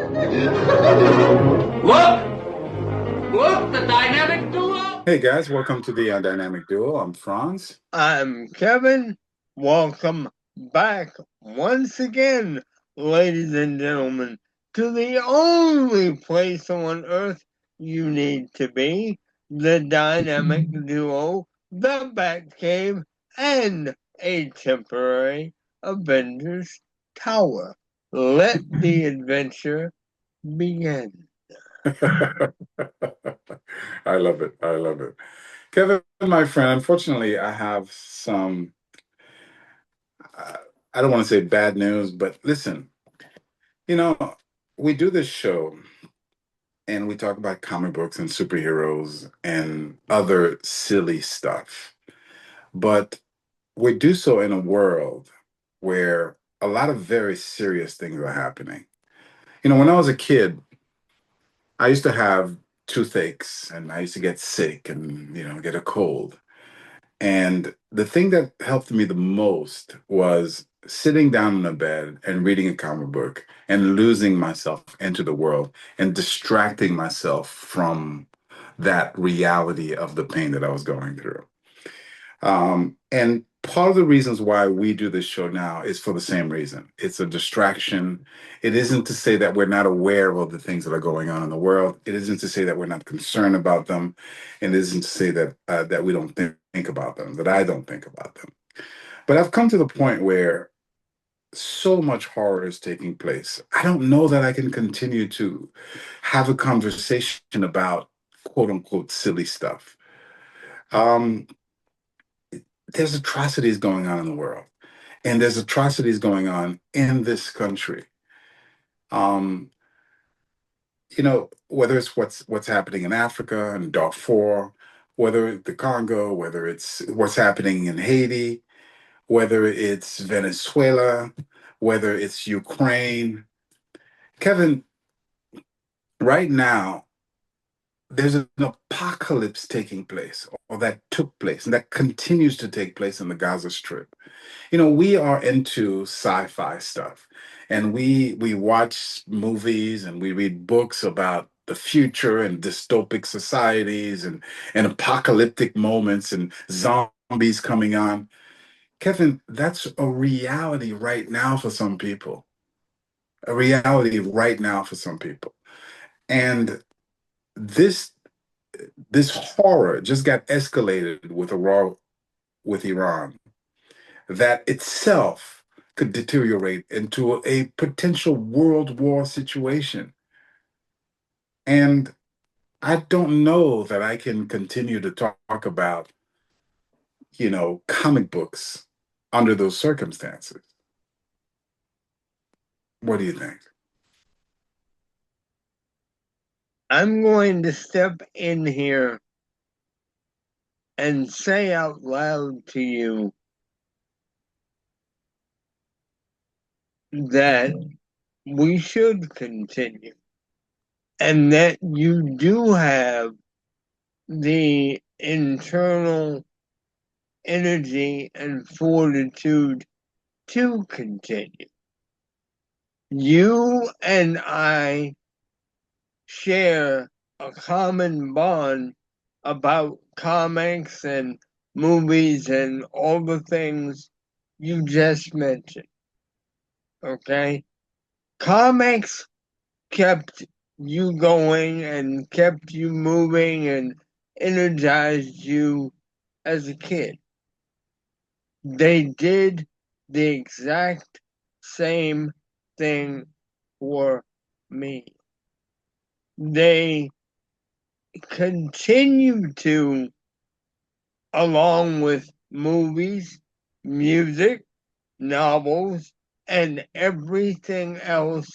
Look, the dynamic duo. Hey guys, welcome to the Dynamic Duo. I'm Franz. I'm Kevin. Welcome back once again, ladies and gentlemen, to the only place on earth you need to be, the dynamic duo, the Batcave, and a temporary Avengers Tower. Let the adventure begin. I love it. I love it. Kevin, my friend, unfortunately, I have some, uh, I don't want to say bad news, but listen, you know, we do this show and we talk about comic books and superheroes and other silly stuff. But we do so in a world where a lot of very serious things are happening. When I was a kid, I used to have toothaches and I used to get sick and, get a cold. And the thing that helped me the most was sitting down in a bed and reading a comic book and losing myself into the world and distracting myself from that reality of the pain that I was going through. And part of the reasons why we do this show now is for the same reason. It's a distraction. It isn't to say that we're not aware of all the things that are going on in the world. It isn't to say that we're not concerned about them. And it isn't to say that we don't think about them, that I don't think about them. But I've come to the point where so much horror is taking place. I don't know that I can continue to have a conversation about quote unquote silly stuff. Um, there's atrocities going on in the world, and there's atrocities going on in this country. Um, whether it's what's happening in Africa and Darfur, whether the Congo, whether it's what's happening in Haiti, whether it's Venezuela, whether it's Ukraine. Kevin, right now there's an apocalypse taking place, or that took place, and that continues to take place in the Gaza Strip. We are into sci-fi stuff, and we watch movies and we read books about the future and dystopic societies and apocalyptic moments and zombies coming on. Kevin, that's a reality right now for some people. A reality right now for some people. And this this horror just got escalated with a war with Iran that itself could deteriorate into a potential world war situation. And I don't know that I can continue to talk about, comic books under those circumstances. What do you think? I'm going to step in here and say out loud to you that we should continue and that you do have the internal energy and fortitude to continue. You and I share a common bond about comics and movies and all the things you just mentioned. Okay? Comics kept you going and kept you moving and energized you as a kid. They did the exact same thing for me. They continue to, along with movies, music, novels, and everything else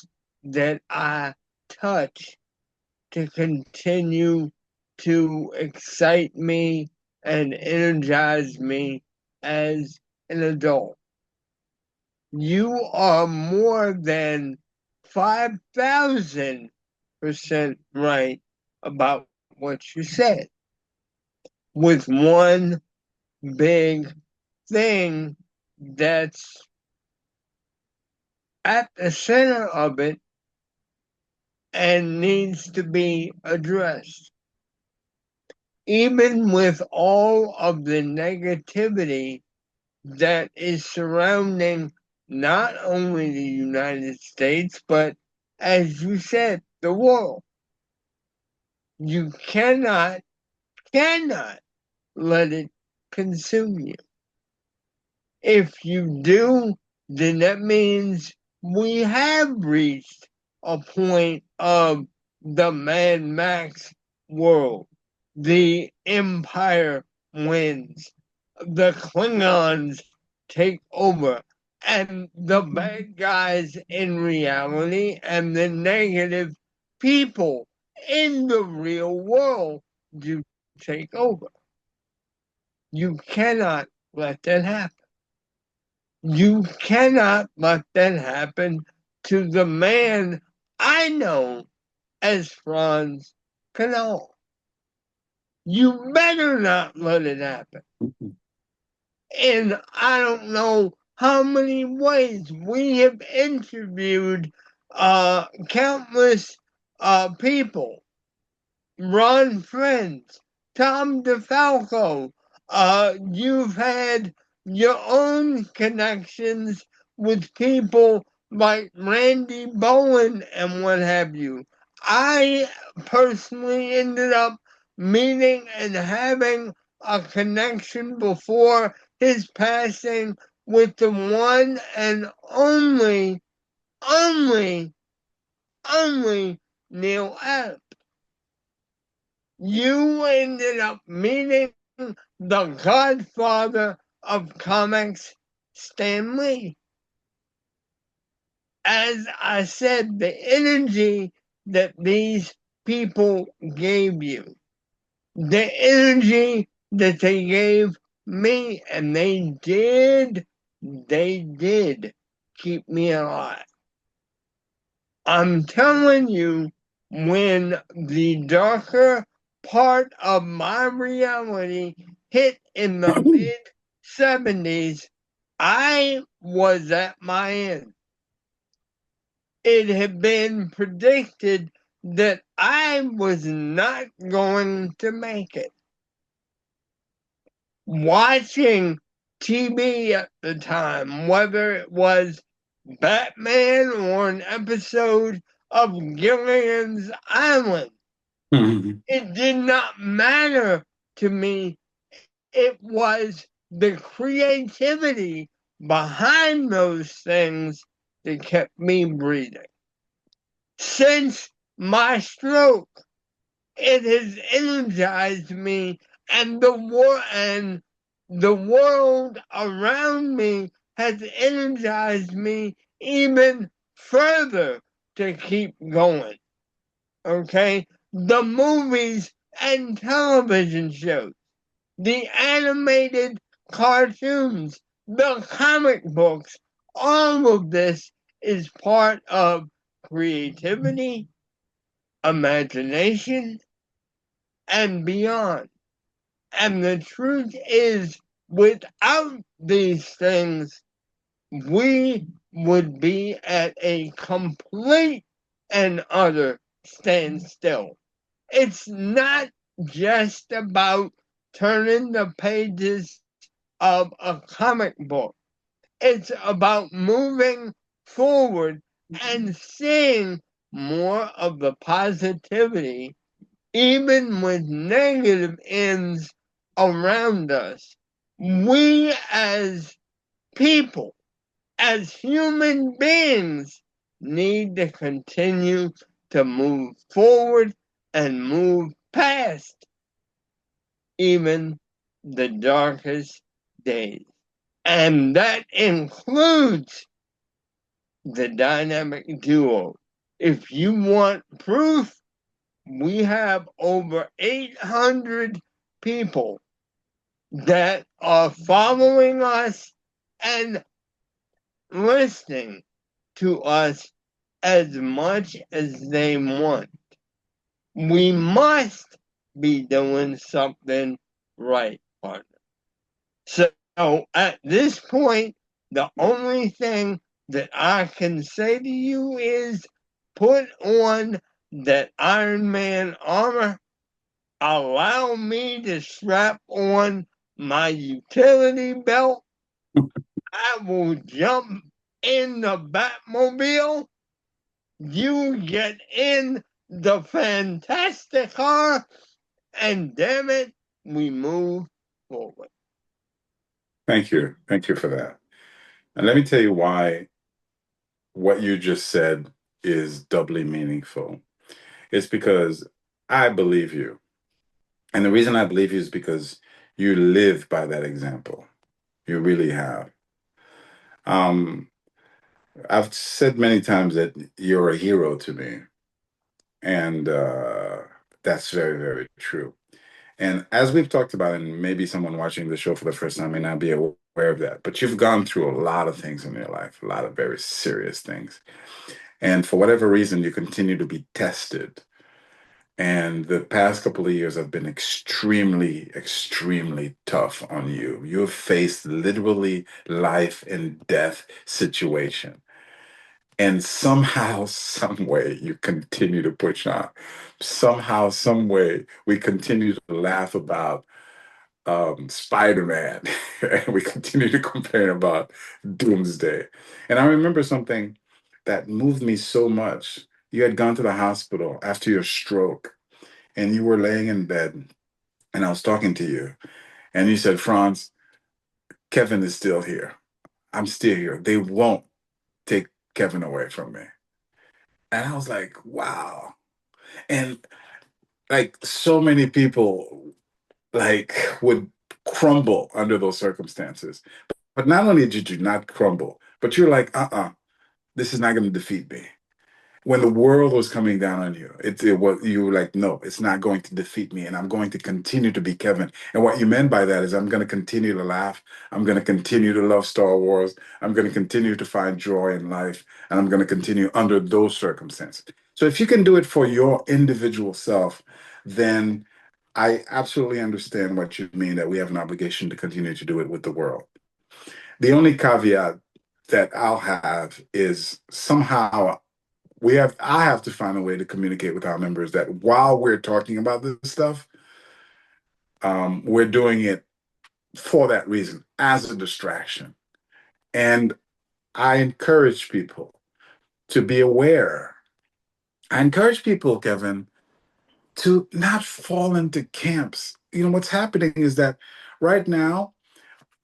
that I touch, to continue to excite me and energize me as an adult. You are more than 5,000% right about what you said, with one big thing that's at the center of it, and needs to be addressed. Even with all of the negativity that is surrounding not only the United States, but as you said, the world. You cannot let it consume you. If you do, then that means we have reached a point of the Mad Max world. The Empire wins. The Klingons take over. And the bad guys in reality and the negative people in the real world do take over. You cannot let that happen. You cannot let that happen to the man I know as Franz Canal. You better not let it happen. And I don't know how many ways we have interviewed countless people. Ron Friends, Tom DeFalco. You've had your own connections with people like Randy Bowen and what have you. I personally ended up meeting and having a connection before his passing with the one and only Neil Adams. You ended up meeting the godfather of comics, Stan Lee. As I said, the energy that these people gave you, the energy that they gave me, and they did keep me alive. I'm telling you, when the darker part of my reality hit in the mid 70s, I was at my end. It had been predicted that I was not going to make it. Watching TV at the time, whether it was Batman or an episode of Gilligan's Island, it did not matter to me. It was the creativity behind those things that kept me breathing. Since my stroke, it has energized me, and the world around me has energized me even further to keep going. Okay? The movies and television shows, the animated cartoons, the comic books, all of this is part of creativity, imagination, and beyond. And the truth is, without these things, we would be at a complete and utter standstill. It's not just about turning the pages of a comic book. It's about moving forward and seeing more of the positivity, even with negative ends around us. We as people, as human beings, need to continue to move forward and move past even the darkest days. And that includes the dynamic duo. If you want proof, we have over 800 people that are following us and listening to us as much as they want. We must be doing something right, partner. So at this point, the only thing that I can say to you is put on that Iron Man armor, allow me to strap on my utility belt. I will jump in the Batmobile. You get in the Fantastic Car, and damn it, we move forward. Thank you. Thank you for that. And let me tell you why what you just said is doubly meaningful. It's because I believe you. And the reason I believe you is because you live by that example. You really have. Um, I've said many times that you're a hero to me. And that's very, very true. And as we've talked about, and maybe someone watching the show for the first time may not be aware of that, but you've gone through a lot of things in your life, a lot of very serious things. And for whatever reason, you continue to be tested. And the past couple of years have been extremely, extremely tough on you. You have faced literally life and death situation. And somehow, some way, you continue to push on. Somehow, some way, we continue to laugh about Spider-Man, and we continue to complain about Doomsday. And I remember something that moved me so much. You had gone to the hospital after your stroke, and you were laying in bed, and I was talking to you, and you said, "Franz, Kevin is still here. I'm still here. They won't take Kevin away from me." And I was like, wow. And like so many people like would crumble under those circumstances. But not only did you not crumble, but you're like, this is not going to defeat me. When the world was coming down on you, it was you were like, no, it's not going to defeat me, and I'm going to continue to be Kevin. And what you meant by that is I'm going to continue to laugh. I'm going to continue to love Star Wars. I'm going to continue to find joy in life, and I'm going to continue under those circumstances. So if you can do it for your individual self, then I absolutely understand what you mean that we have an obligation to continue to do it with the world. The only caveat that I'll have is somehow I have to find a way to communicate with our members that while we're talking about this stuff, we're doing it for that reason as a distraction. And I encourage people to be aware. I encourage people, Kevin, to not fall into camps. You know, what's happening is that right now,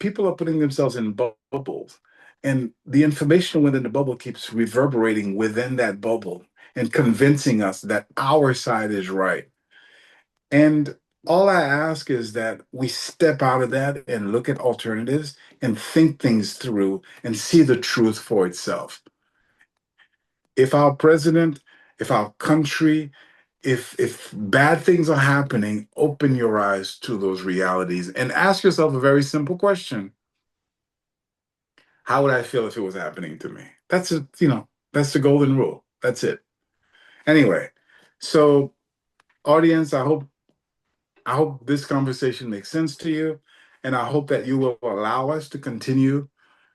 people are putting themselves in bubbles, and the information within the bubble keeps reverberating within that bubble and convincing us that our side is right. And all I ask is that we step out of that and look at alternatives and think things through and see the truth for itself. If our president, if our country, if bad things are happening, open your eyes to those realities and ask yourself a very simple question. How would I feel if it was happening to me? That's that's the golden rule. That's it. Anyway, so audience, I hope this conversation makes sense to you, and I hope that you will allow us to continue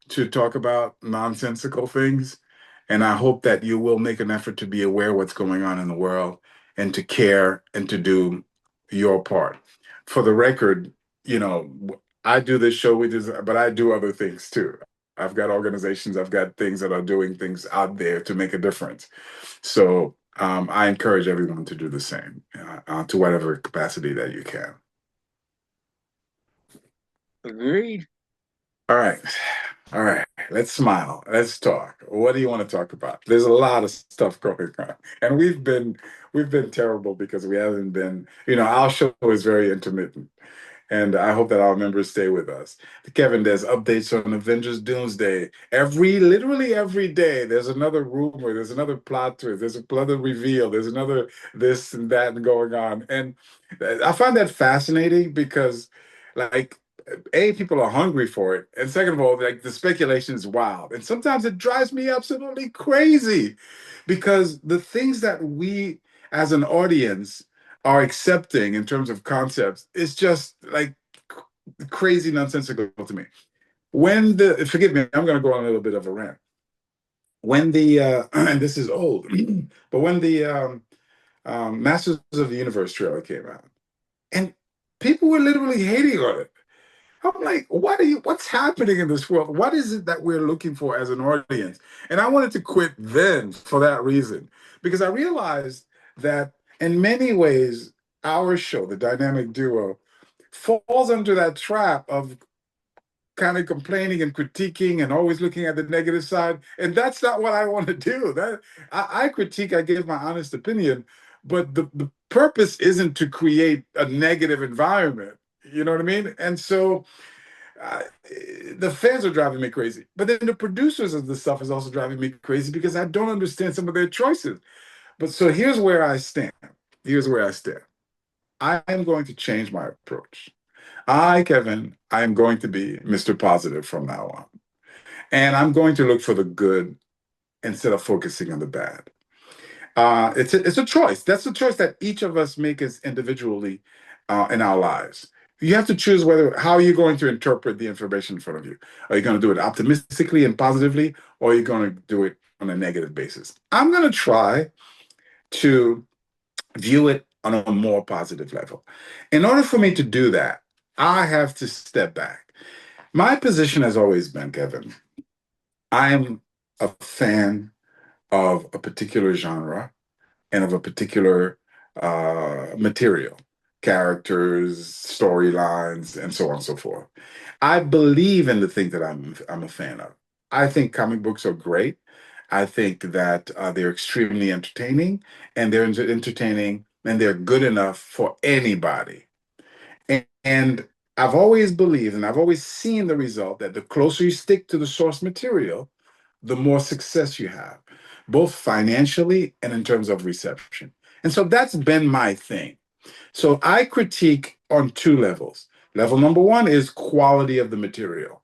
to talk about nonsensical things. And I hope that you will make an effort to be aware of what's going on in the world and to care and to do your part. For the record, I do this show, but I do other things too. I've got organizations, I've got things that are doing things out there to make a difference. So I encourage everyone to do the same to whatever capacity that you can. Agreed. All right. All right. Let's smile. Let's talk. What do you want to talk about? There's a lot of stuff going on. And we've been terrible because we haven't been, our show is very intermittent. And I hope that our members stay with us. Kevin, there's updates on Avengers Doomsday. Literally every day, there's another rumor, there's another plot twist, there's another reveal, there's another this and that going on. And I find that fascinating because, like, people are hungry for it. And second of all, like, the speculation is wild. And sometimes it drives me absolutely crazy because the things that we as an audience are accepting in terms of concepts is just like crazy nonsensical to me. Forgive me, I'm going to go on a little bit of a rant. When the and this is old, but when the Masters of the Universe trailer came out, and people were literally hating on it. I'm like, what's happening in this world? What is it that we're looking for as an audience? And I wanted to quit then for that reason, because I realized that in many ways, our show, The Dynamic Duo, falls under that trap of kind of complaining and critiquing and always looking at the negative side. And that's not what I want to do. That I critique, I give my honest opinion, but the purpose isn't to create a negative environment. You know what I mean? And so uh, the fans are driving me crazy. But then the producers of the stuff is also driving me crazy because I don't understand some of their choices. But so here's where I stand. Here's where I stand. I am going to change my approach. Kevin, I am going to be Mr. Positive from now on. And I'm going to look for the good instead of focusing on the bad. It's a choice. That's a choice that each of us make as individually in our lives. You have to choose how you're going to interpret the information in front of you. Are you going to do it optimistically and positively, or are you going to do it on a negative basis? I'm going to try to view it on a more positive level. In order for me to do that, I have to step back. My position has always been, Kevin, I'm a fan of a particular genre and of a particular material, characters, storylines, and so on and so forth. I believe in the thing that I'm a fan of. I think comic books are great. I think that they're extremely entertaining, and they're entertaining, and they're good enough for anybody. And I've always believed, and I've always seen the result that the closer you stick to the source material, the more success you have, both financially and in terms of reception. And so that's been my thing. So I critique on two levels. Level number one is quality of the material.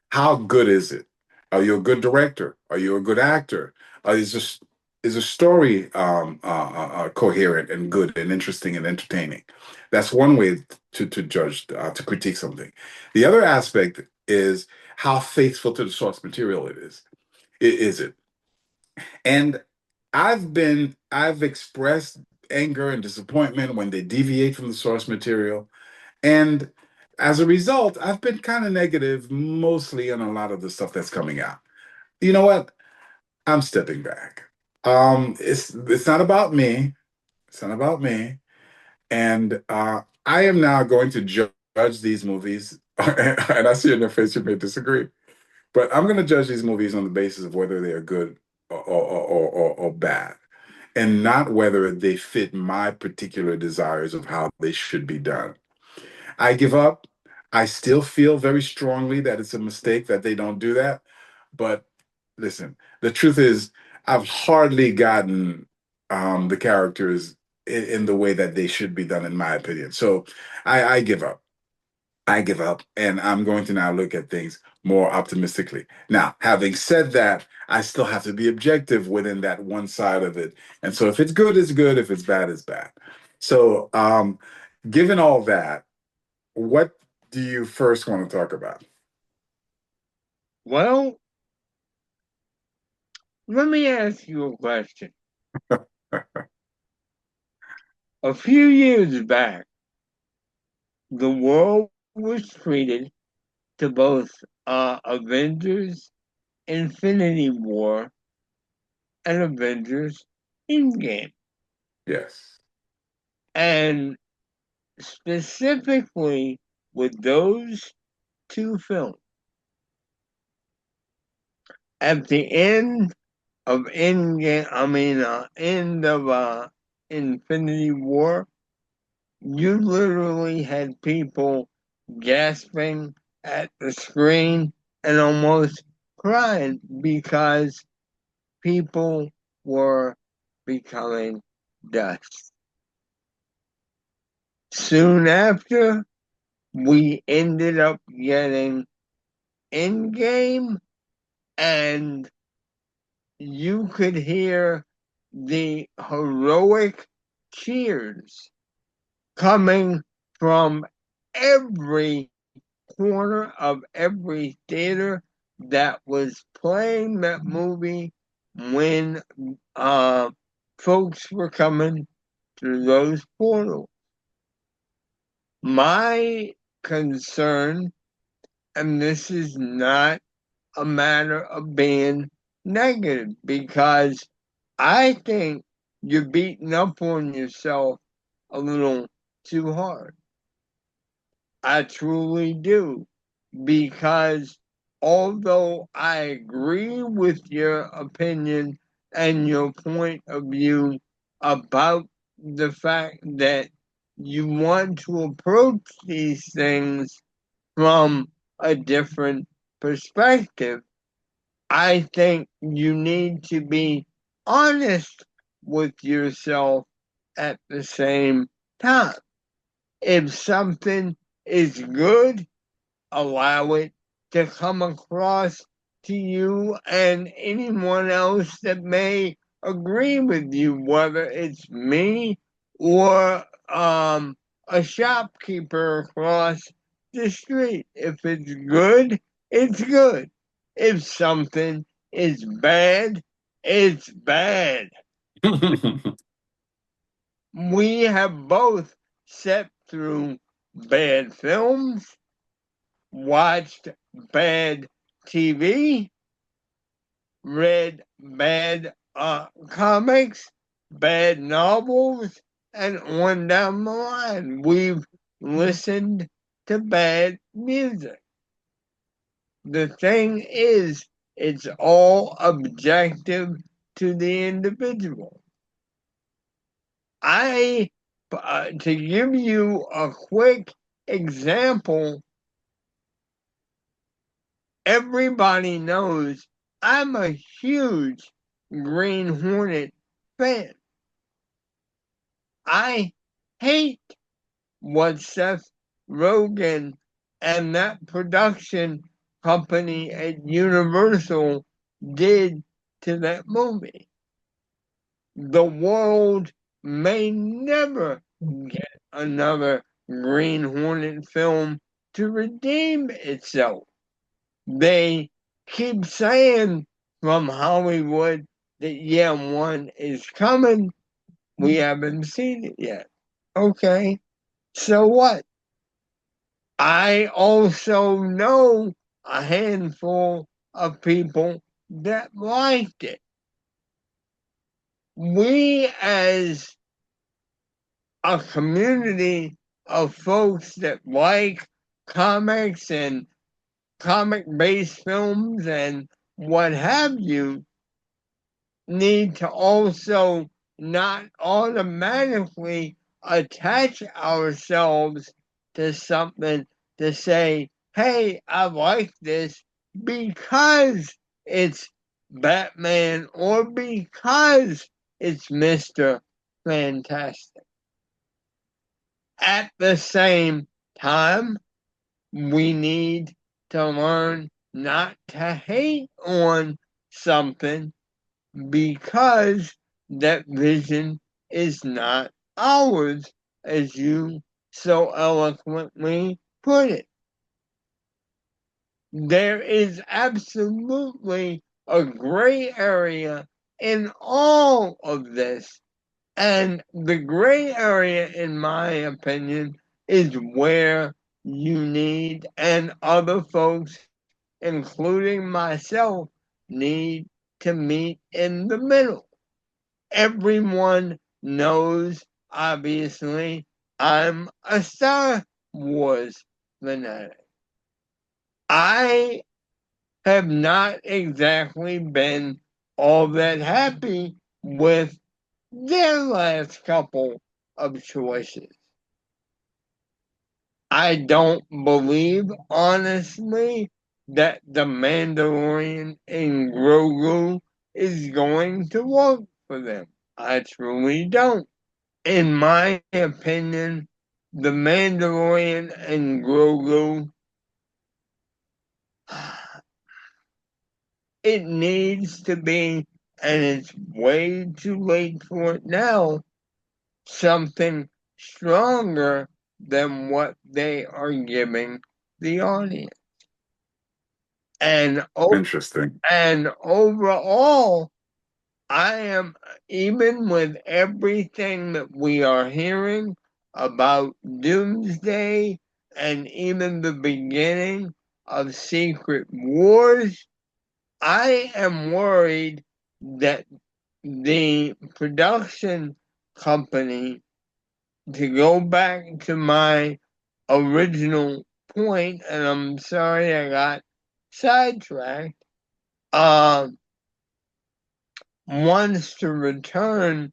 How good is it? Are you a good director? Are you a good actor? Is a story coherent and good and interesting and entertaining? That's one way to judge, to critique something. The other aspect is how faithful to the source material it is. Is it? And I've expressed anger and disappointment when they deviate from the source material. And as a result, I've been kind of negative mostly on a lot of the stuff that's coming out. You know what? I'm stepping back. It's not about me. It's not about me. And I am now going to judge these movies. And I see in your face you may disagree, but I'm going to judge these movies on the basis of whether they are good or bad, and not whether they fit my particular desires of how they should be done. I give up. I still feel very strongly that it's a mistake that they don't do that. But listen, the truth is, I've hardly gotten the characters in the way that they should be done, in my opinion. So I give up. I give up, and I'm going to now look at things more optimistically. Now, having said that, I still have to be objective within that one side of it. And so if it's good, it's good. If it's bad, it's bad. So, given all that, what do you first want to talk about? Well, let me ask you a question. A few years back, the world was treated to both Avengers Infinity War and Avengers Endgame. Yes. And specifically with those two films, at the end of Endgame, end of Infinity War, you literally had people gasping at the screen and almost crying because people were becoming dust. Soon after, we ended up getting Endgame, and you could hear the heroic cheers coming from every corner of every theater that was playing that movie when folks were coming through those portals. My concern, and this is not a matter of being negative, because I think you're beating up on yourself a little too hard. I truly do. Because although I agree with your opinion and your point of view about the fact that you want to approach these things from a different perspective, I think you need to be honest with yourself at the same time. If something is good, allow it to come across to you and anyone else that may agree with you, whether it's me or a shopkeeper across the street. If it's good, it's good. If something is bad, it's bad. We have both sat through bad films, watched bad TV, read bad comics, bad novels, and on down the line. We've listened to bad music. The thing is, it's all objective to the individual. To give you a quick example, everybody knows I'm a huge Green Hornet fan. I hate what Seth Rogen and that production company at Universal did to that movie. The world may never get another Green Hornet film to redeem itself. They keep saying from Hollywood that, yeah, one is coming. We haven't seen it yet. Okay, so what? I also know a handful of people that liked it. We, as a community of folks that like comics and comic-based films and what have you, need to also not automatically attach ourselves to something to say, hey, I like this because it's Batman or because it's Mr. Fantastic. At the same time, we need to learn not to hate on something because that vision is not ours, as you so eloquently put it. There is absolutely a gray area in all of this. And the gray area, in my opinion, is where you need, and other folks, including myself, need to meet in the middle. Everyone knows, obviously, I'm a Star Wars fanatic. I have not exactly been all that happy with their last couple of choices. I don't believe, honestly, that the Mandalorian and Grogu is going to work for them. I truly don't. In my opinion, the Mandalorian and Grogu, it needs to be, and it's way too late for it now, something stronger than what they are giving the audience. And Interesting. overall, I am, even with everything that we are hearing about Doomsday and even the beginning of Secret Wars, I am worried that the production company, to go back to my original point, and I'm sorry I got sidetracked, wants to return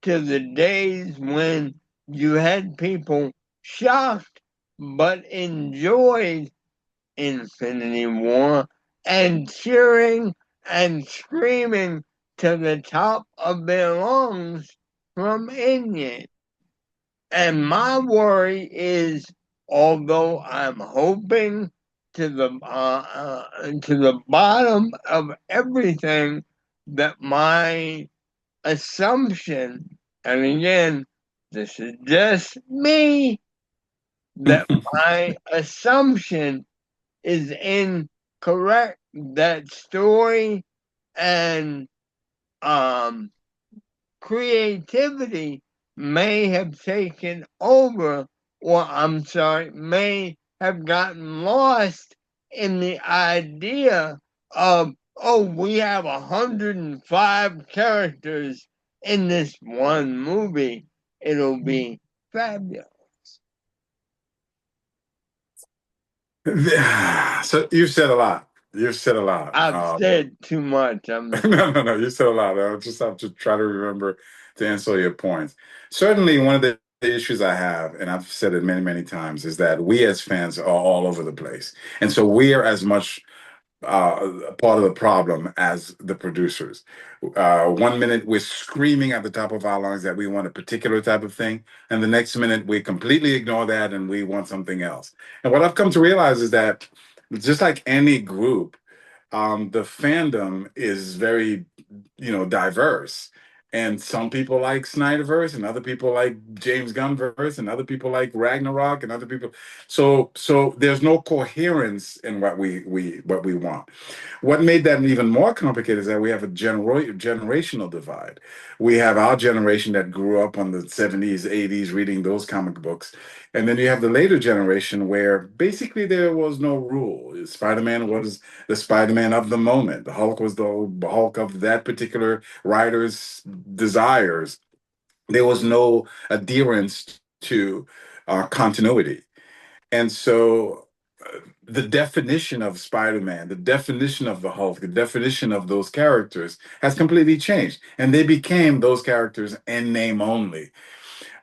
to the days when you had people shocked but enjoyed Infinity War and cheering and screaming to the top of their lungs from Endgame. And my worry is, although I'm hoping to the bottom of everything, that my assumption, and again, this is just me, that my assumption is incorrect, that story and creativity may have taken over, or I'm sorry, may have gotten lost in the idea of, oh, we have 105 characters in this one movie. It'll be fabulous. So you've said a lot. You've said a lot. I've said too much. No. You said a lot. I just have to try to remember to answer your points. Certainly, one of the issues I have, and I've said it many, many times, is that we as fans are all over the place, and so we are as much part of the problem as the producers. 1 minute we're screaming at the top of our lungs that we want a particular type of thing, and the next minute we completely ignore that and we want something else. And what I've come to realize is that just like any group, the fandom is very, diverse. And some people like Snyderverse, and other people like James Gunnverse, and other people like Ragnarok, and other people. So there's no coherence in what we want. What made that even more complicated is that we have a generational divide. We have our generation that grew up on the 70s, 80s, reading those comic books. And then you have the later generation where basically there was no rule. Spider-Man was the Spider-Man of the moment. The Hulk was the Hulk of that particular writer's desires. There was no adherence to continuity. And so the definition of Spider-Man, the definition of the Hulk, the definition of those characters has completely changed. And they became those characters in name only.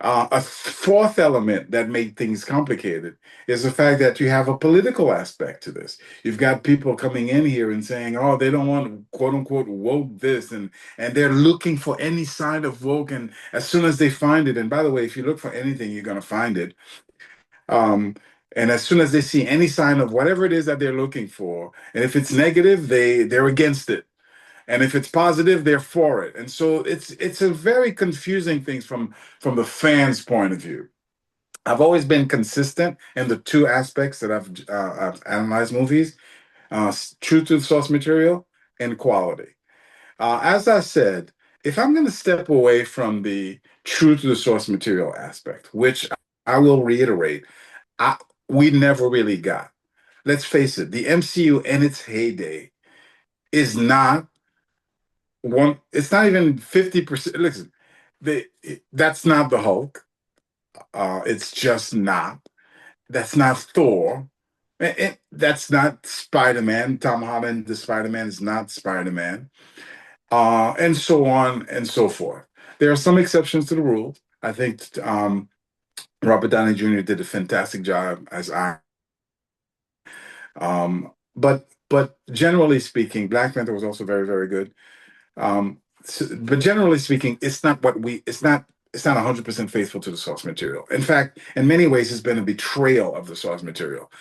A fourth element that made things complicated is the fact that you have a political aspect to this. You've got people coming in here and saying, "Oh, they don't want quote unquote woke this," and they're looking for any sign of woke. And as soon as they find it, and by the way, if you look for anything, you're going to find it. Um, and as soon as they see any sign of whatever it is that they're looking for, and if it's negative, they're against it, and if it's positive, they're for it. And so it's a very confusing thing from the fans' point of view. I've always been consistent in the two aspects that I've analyzed movies: true to the source material and quality. As I said, if I'm going to step away from the true to the source material aspect, which I will reiterate, I, we never really got. Let's face it, the MCU in its heyday is not one. It's not even 50%. Listen, that's not the Hulk. It's just not. That's not Thor. That's not Spider-Man. Tom Holland, the Spider-Man, is not Spider-Man. And so on and so forth. There are some exceptions to the rule. I think Robert Downey Jr. did a fantastic job as Iron. But generally speaking, Black Panther was also very, very good. But generally speaking, it's not 100% faithful to the source material. In fact, in many ways, it's been a betrayal of the source material.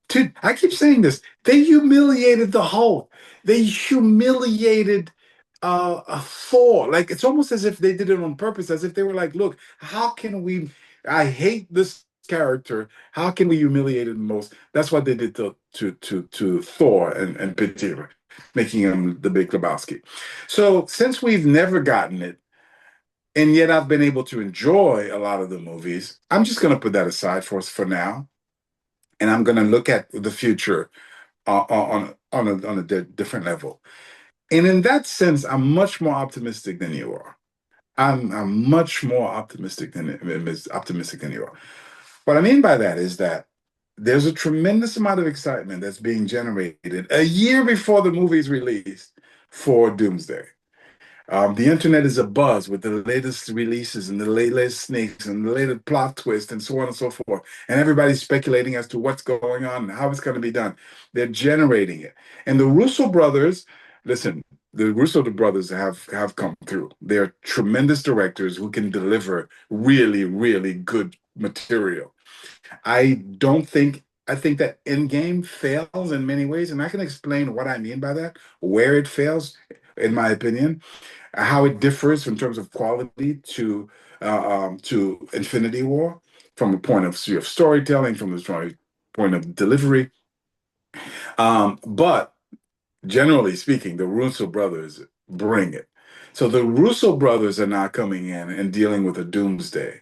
Dude, I keep saying this. They humiliated the Hulk. They humiliated Thor. Like, it's almost as if they did it on purpose, as if they were like, look, how can we? I hate this character. How can we humiliate him most? That's what they did to Thor and Peter, making him the Big Lebowski. So since we've never gotten it, and yet I've been able to enjoy a lot of the movies, I'm just going to put that aside for us for now, and I'm going to look at the future on a different level. And in that sense, I'm much more optimistic than you are. I'm much more optimistic than you are. What I mean by that is that there's a tremendous amount of excitement that's being generated a year before the movie's released for Doomsday. The internet is abuzz with the latest releases and the latest sneaks and the latest plot twist and so on and so forth. And everybody's speculating as to what's going on and how it's going to be done. They're generating it. And the Russo brothers, listen, the Russo brothers have come through. They're tremendous directors who can deliver really, really good material. I think that Endgame fails in many ways, and I can explain what I mean by that, where it fails, in my opinion, how it differs in terms of quality to Infinity War from the point of view of storytelling, from the point of delivery. But generally speaking, the Russo brothers bring it. So the Russo brothers are now coming in and dealing with a doomsday.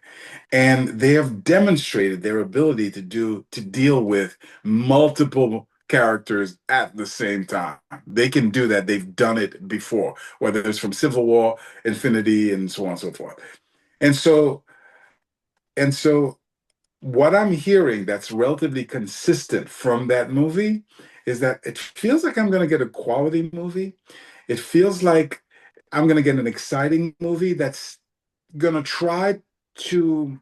And they have demonstrated their ability to deal with multiple characters at the same time. They can do that. They've done it before, whether it's from Civil War, Infinity, and so on and so forth. And so what I'm hearing that's relatively consistent from that movie is that it feels like I'm going to get a quality movie. It feels like I'm going to get an exciting movie that's going to try to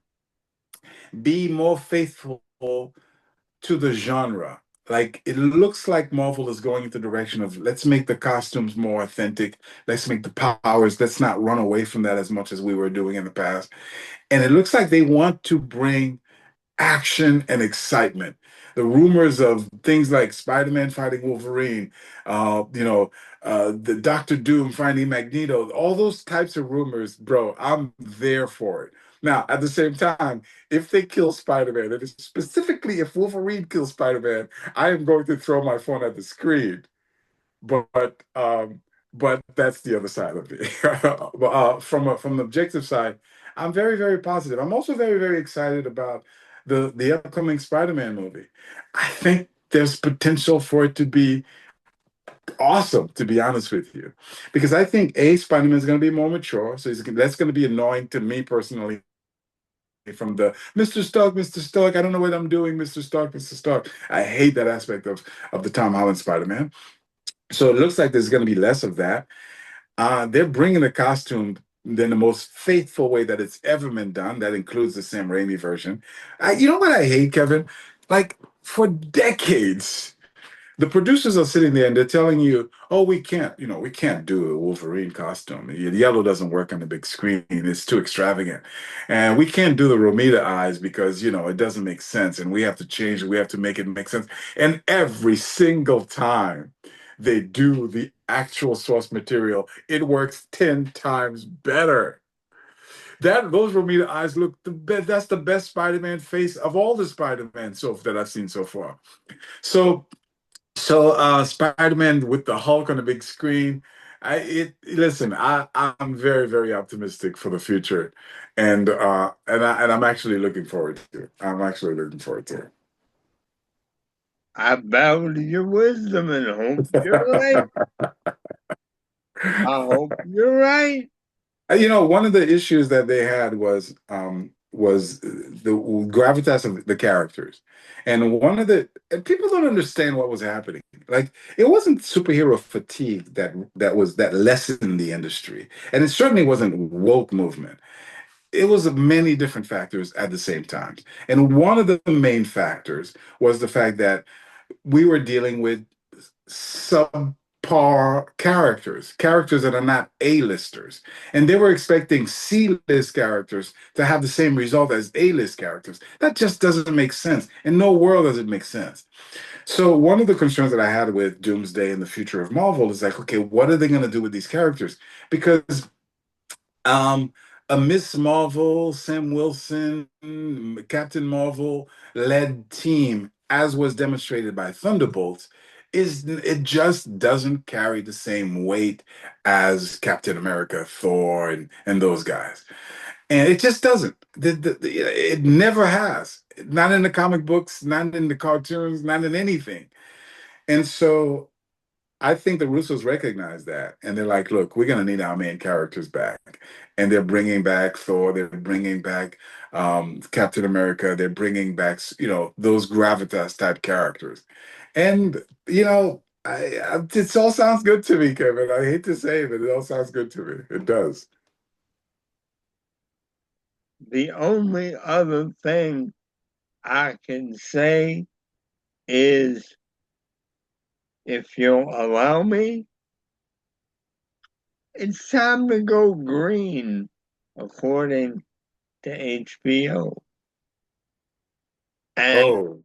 be more faithful to the genre. Like it looks like Marvel is going into the direction of let's make the costumes more authentic. Let's make the powers. Let's not run away from that as much as we were doing in the past. And it looks like they want to bring action and excitement. The rumors of things like Spider-Man fighting Wolverine, the Doctor Doom finding Magneto, all those types of rumors, bro, I'm there for it. Now, at the same time, if they kill Spider-Man, and specifically if Wolverine kills Spider-Man, I am going to throw my phone at the screen. But but that's the other side of it. From the objective side, I'm very, very positive. I'm also very, very excited about the upcoming Spider-Man movie. I think there's potential for it to be awesome, to be honest with you, because I think Spider-Man is going to be more mature, so that's going to be annoying to me personally. From the Mr. Stark, I don't know what I'm doing, Mr. Stark, Mr. Stark. I hate that aspect of the Tom Holland Spider-Man. So it looks like there's going to be less of that. They're bringing the costume in the most faithful way that it's ever been done. That includes the Sam Raimi version. You know what I hate, Kevin? Like for decades, the producers are sitting there and they're telling you, "Oh, we can't do a Wolverine costume. The yellow doesn't work on the big screen. It's too extravagant, and we can't do the Romita eyes because it doesn't make sense, and we have to change it. We have to make it make sense." And every single time they do the actual source material, it works 10 times better. Those Romita eyes look the best. That's the best Spider-Man face of all the Spider-Man that I've seen so far. So Spider-Man with the Hulk on the big screen. I'm very, very optimistic for the future, and I'm actually looking forward to it. I'm actually looking forward to I bow to your wisdom and hope you're right. I hope you're right. One of the issues that they had was the gravitas of the characters, and and people don't understand what was happening. Like it wasn't superhero fatigue that lessened the industry, and it certainly wasn't woke movement. It was many different factors at the same time, and one of the main factors was the fact that we were dealing with subpar characters that are not A-listers. And they were expecting C-list characters to have the same result as A-list characters. That just doesn't make sense. In no world does it make sense. So one of the concerns that I had with Doomsday and the future of Marvel is like, okay, what are they going to do with these characters? Because a Miss Marvel, Sam Wilson, Captain Marvel led team, as was demonstrated by Thunderbolts, it just doesn't carry the same weight as Captain America, Thor, and those guys. And it just doesn't. It never has. Not in the comic books, not in the cartoons, not in anything. And so I think the Russos recognize that, and they're like, "Look, we're gonna need our main characters back," and they're bringing back Thor, they're bringing back Captain America, they're bringing back, those gravitas type characters, and it all sounds good to me, Kevin. I hate to say it, but it all sounds good to me. It does. The only other thing I can say is, if you'll allow me, it's time to go green, according to HBO. And Oh,